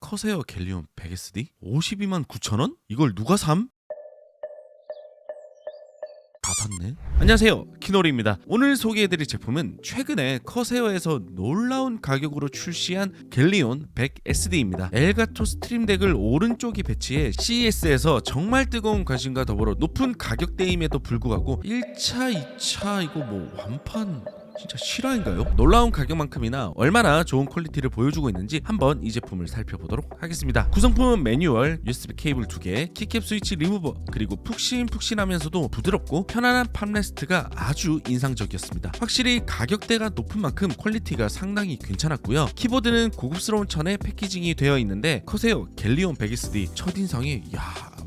커세어 갤리온 100SD? 529,000원? 이걸 누가 삼? 다 샀네. 안녕하세요, 키노리입니다. 오늘 소개해드릴 제품은 최근에 커세어에서 놀라운 가격으로 출시한 갤리온 100SD입니다. 엘가토 스트림덱을 오른쪽에 배치해 CES에서 정말 뜨거운 관심과 더불어 높은 가격대임에도 불구하고 1차, 2차 이거 뭐 완판 진짜 실화인가요? 놀라운 가격만큼이나 얼마나 좋은 퀄리티를 보여주고 있는지 한번 이 제품을 살펴보도록 하겠습니다. 구성품은 매뉴얼, USB 케이블 2개, 키캡 스위치 리무버, 그리고 푹신푹신하면서도 부드럽고 편안한 팜레스트가 아주 인상적이었습니다. 확실히 가격대가 높은 만큼 퀄리티가 상당히 괜찮았고요. 키보드는 고급스러운 천에 패키징이 되어 있는데 커세어 갤리온 100SD 첫인상이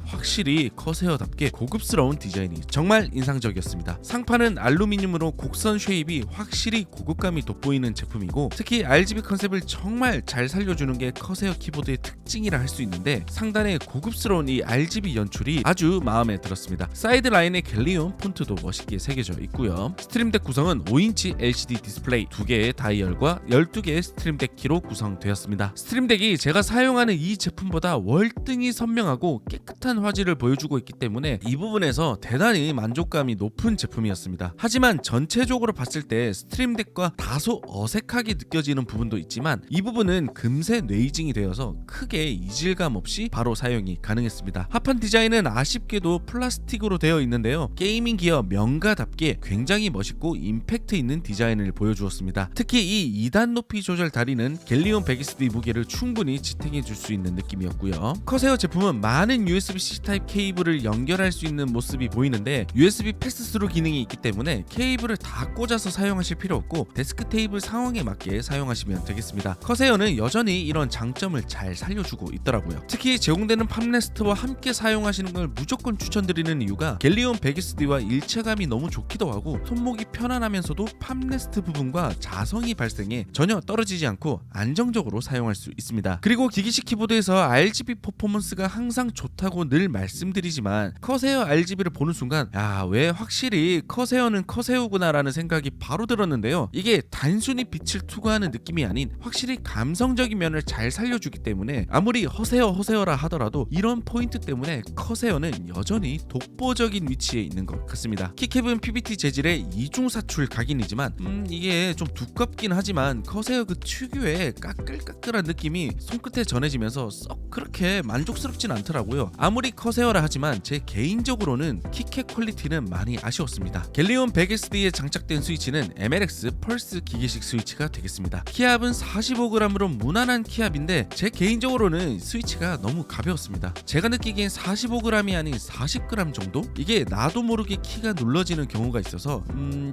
확실히 커세어답게 고급스러운 디자인이 정말 인상적이었습니다. 상판은 알루미늄으로 곡선 쉐입이 확실히 고급감이 돋보이는 제품이고, 특히 RGB 컨셉을 정말 잘 살려주는 게 커세어 키보드의 특징이라 할 수 있는데, 상단의 고급스러운 이 RGB 연출이 아주 마음에 들었습니다. 사이드 라인에 갤리온 폰트도 멋있게 새겨져 있고요. 스트림덱 구성은 5인치 LCD 디스플레이 2개의 다이얼과 12개의 스트림덱 키로 구성되었습니다. 스트림덱이 제가 사용하는 이 제품보다 월등히 선명하고 깨끗한 화질을 보여주고 있기 때문에 이 부분에서 대단히 만족감이 높은 제품이었습니다. 하지만 전체적으로 봤을 때 스트림덱과 다소 어색하게 느껴지는 부분도 있지만, 이 부분은 금세 뇌이징이 되어서 크게 이질감 없이 바로 사용이 가능했습니다. 하판 디자인은 아쉽게도 플라스틱으로 되어 있는데요, 게이밍 기어 명가답게 굉장히 멋있고 임팩트 있는 디자인을 보여주었습니다. 특히 이 2단 높이 조절 다리는 갤리온 100SD 무게를 충분히 지탱해 줄 수 있는 느낌이었고요. 커세어 제품은 많은 USB-C 타입 케이블을 연결할 수 있는 모습이 보이는데, USB 패스스루 기능이 있기 때문에 케이블을 다 꽂아서 사용하실 필요 없고 데스크 테이블 상황에 맞게 사용하시면 되겠습니다. 커세어는 여전히 이런 장점을 잘 살려주고 있더라고요. 특히 제공되는 팜레스트와 함께 사용하시는 걸 무조건 추천드리는 이유가 갤리온 100SD와 일체감이 너무 좋기도 하고 손목이 편안하면서도 팜레스트 부분과 자성이 발생해 전혀 떨어지지 않고 안정적으로 사용할 수 있습니다. 그리고 기기식 키보드에서 RGB 퍼포먼스가 항상 좋다고 늘 말씀드리지만, 커세어 RGB를 보는 순간 왜 확실히 커세어는 커세어구나 라는 생각이 바로 들었는데요, 이게 단순히 빛을 투과하는 느낌이 아닌 확실히 감성적인 면을 잘 살려주기 때문에 아무리 허세어라 하더라도 이런 포인트 때문에 커세어는 여전히 독보적인 위치에 있는 것 같습니다. 키캡은 PBT 재질의 이중사출 각인이지만 이게 좀 두껍긴 하지만 커세어 그 특유의 까끌까끌한 느낌이 손끝에 전해지면서 썩 그렇게 만족스럽진 않더라고요. 아무리 커세어라 하지만 제 개인적으로는 키캡 퀄리티는 많이 아쉬웠습니다. 갤리온 100SD에 장착된 스위치는 MLX 펄스 기계식 스위치가 되겠습니다. 키압은 45g으로 무난한 키압인데 제 개인적으로는 스위치가 너무 가벼웠습니다. 제가 느끼기엔 45g이 아닌 40g 정도? 이게 나도 모르게 키가 눌러지는 경우가 있어서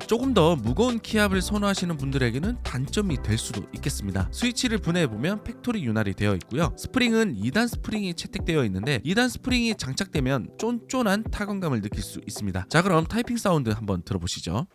조금 더 무거운 키압을 선호하시는 분들에게는 단점이 될 수도 있겠습니다. 스위치를 분해해보면 팩토리 윤활이 되어 있고요. 스프링은 2단 스프링이 채택되어 있는데 2단 스프링이 장착되면 쫀쫀한 타건감을 느낄 수 있습니다. 자, 그럼 타이핑 사운드 한번 들어보시죠.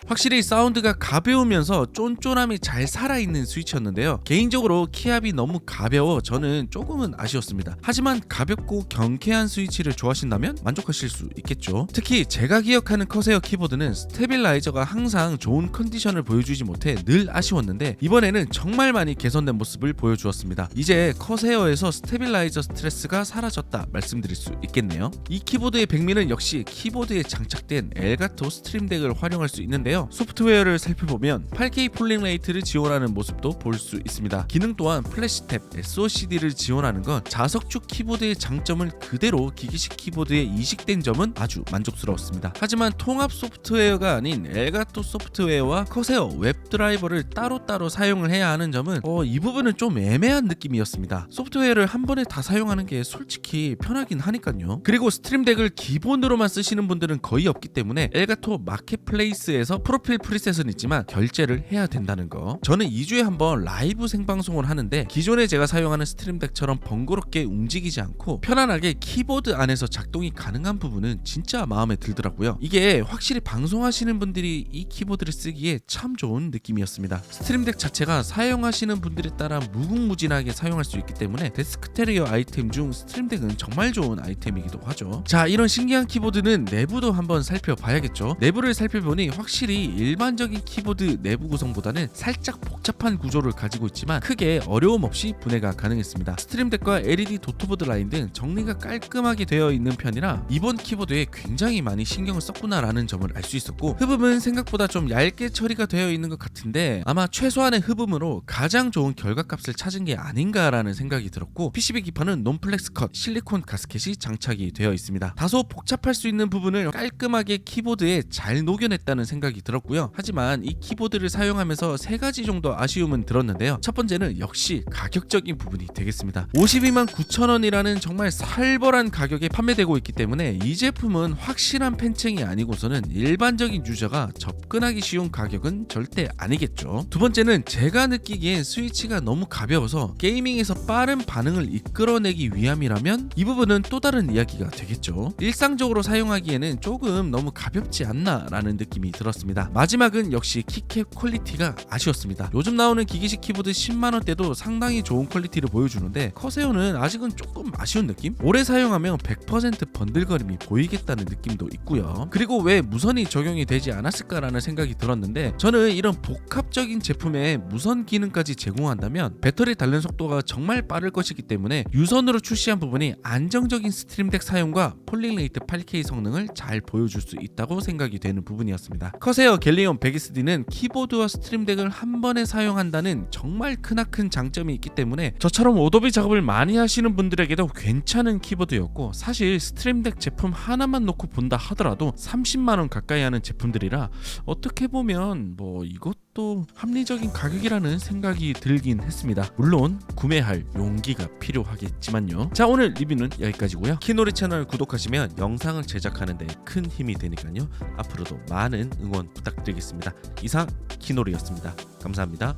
확실히 사운드가 가벼우면서 쫀쫀함이 잘 살아있는 스위치였는데요. 개인적으로 키압이 너무 가벼워 저는 조금은 아쉬웠습니다. 하지만 가볍고 경쾌한 스위치를 좋아하신다면 만족하실 수 있겠죠. 특히 제가 기억하는 커세어 키보드는 스테빌라이저가 항상 좋은 컨디션을 보여주지 못해 늘 아쉬웠는데 이번에는 정말 많이 개선된 모습을 보여주었습니다. 이제 커세어에서 스테빌라이저 스트레스가 사라졌다 말씀드릴 수 있겠네요. 이 키보드의 백미는 역시 키보드에 장착된 엘가토 스트림덱을 활용할 수 있는데요. 소프트웨어를 살펴보면 8K 폴링 레이트를 지원하는 모습도 볼 수 있습니다. 기능 또한 플래시탭, SOCD를 지원하는 건 자석축 키보드의 장점을 그대로 기기식 키보드에 이식된 점은 아주 만족스러웠습니다. 하지만 통합 소프트웨어가 아닌 엘가토 소프트웨어와 커세어 웹 드라이버를 따로따로 사용을 해야 하는 점은 이 부분은 좀 애매한 느낌이었습니다. 소프트웨어를 한 번에 다 사용하는 게 솔직히 편하긴 하니까요. 그리고 스트림덱을 기본으로만 쓰시는 분들은 거의 없기 때문에 엘가토 마켓플레이스에서 프로필 프리셋은 있지만 결제를 해야 된다는 거. 저는 2주에 한 번 라이브 생방송을 하는데 기존에 제가 사용하는 스트림덱처럼 번거롭게 움직이지 않고 편안하게 키보드 안에서 작동이 가능한 부분은 진짜 마음에 들더라고요. 이게 확실히 방송하시는 분들이 이 키보드를 쓰기에 참 좋은 느낌이었습니다. 스트림덱 자체가 사용하시는 분들에 따라 무궁무진하게 사용할 수 있기 때문에 데스크테리어 아이템 중 스트림덱은 정말 좋은 아이템이기도 하죠. 자, 이런 신기한 키보드는 내부도 한번 살펴봐야겠죠. 내부를 살펴보니 확실히 일반적인 키보드 내부 구성보다는 살짝 복잡한 구조를 가지고 있지만 크게 어려움 없이 분해가 가능했습니다. 스트림덱과 LED 도트보드 라인 등 정리가 깔끔하게 되어 있는 편이라 이번 키보드에 굉장히 많이 신경을 썼구나라는 점을 알 수 있었고, 흡음은 생각보다 좀 얇게 처리가 되어 있는 것 같은데 아마 최소한의 흡음으로 가장 좋은 결과값을 찾은 게 아닌가라는 생각이 들었고, PCB 기판은 논플렉스 컷 실리콘 가스켓이 장착이 되어 있습니다. 다소 복잡할 수 있는 부분을 깔끔하게 키보드에 잘 녹여냈다는 생각이 들었고요. 하지만 이 키보드를 사용하면서 세 가지 정도 아쉬움은 들었는데요. 첫 번째는 역시 가격적인 부분이 되겠습니다. 52만 9천원이라는 정말 살벌한 가격에 판매되고 있기 때문에 이 제품은 확실한 팬층이 아니고서는 일반적인 유저가 접근하기 쉬운 가격은 절대 아니겠죠. 두 번째는 제가 느끼기엔 스위치가 너무 가벼워서 게이밍에서 빠른 반응을 이끌어내기 위함이라면 이 부분은 또 다른 이야기가 되겠죠. 일상적으로 사용하기에는 조금 너무 가볍지 않나 라는 느낌이 들었습니다. 마지막은 역시 키캡 퀄리티가 아쉬웠습니다. 요즘 나오는 기기식 키보드 10만원대도 상당히 좋은 퀄리티를 보여주는데 커세어는 아직은 조금 아쉬운 느낌? 오래 사용하면 100% 번들거림이 보이겠다는 느낌도 있고요. 그리고 왜 무선이 적용이 되지 않았을까라는 생각이 들었는데, 저는 이런 복합적인 제품에 무선 기능까지 제공한다면 배터리 닳는 속도가 정말 빠를 것이기 때문에 유선으로 출시한 부분이 안정적인 스트림덱 사용과 폴링레이트 8K 성능을 잘 보여줄 수 있다고 생각이 되는 부분이었습니다. 커세어 갤리온 100SD는 키보드와 스트림덱을 한 번에 사용한다는 정말 크나큰 장점이 있기 때문에 저처럼 오도비 작업을 많이 하시는 분들에게도 괜찮은 키보드였고, 사실 스트림덱 제품 하나만 놓고 본다 하더라도 30만원 가까이 하는 제품들이라 어떻게 보면 이것도 합리적인 가격이라는 생각이 들긴 했습니다. 물론 구매할 용기가 필요하겠지만요. 자, 오늘 리뷰는 여기까지고요. 키노리 채널 구독하시면 영상을 제작하는 데 큰 힘이 되니까요. 앞으로도 많은 응원 부탁드리겠습니다. 이상 키노리였습니다. 감사합니다.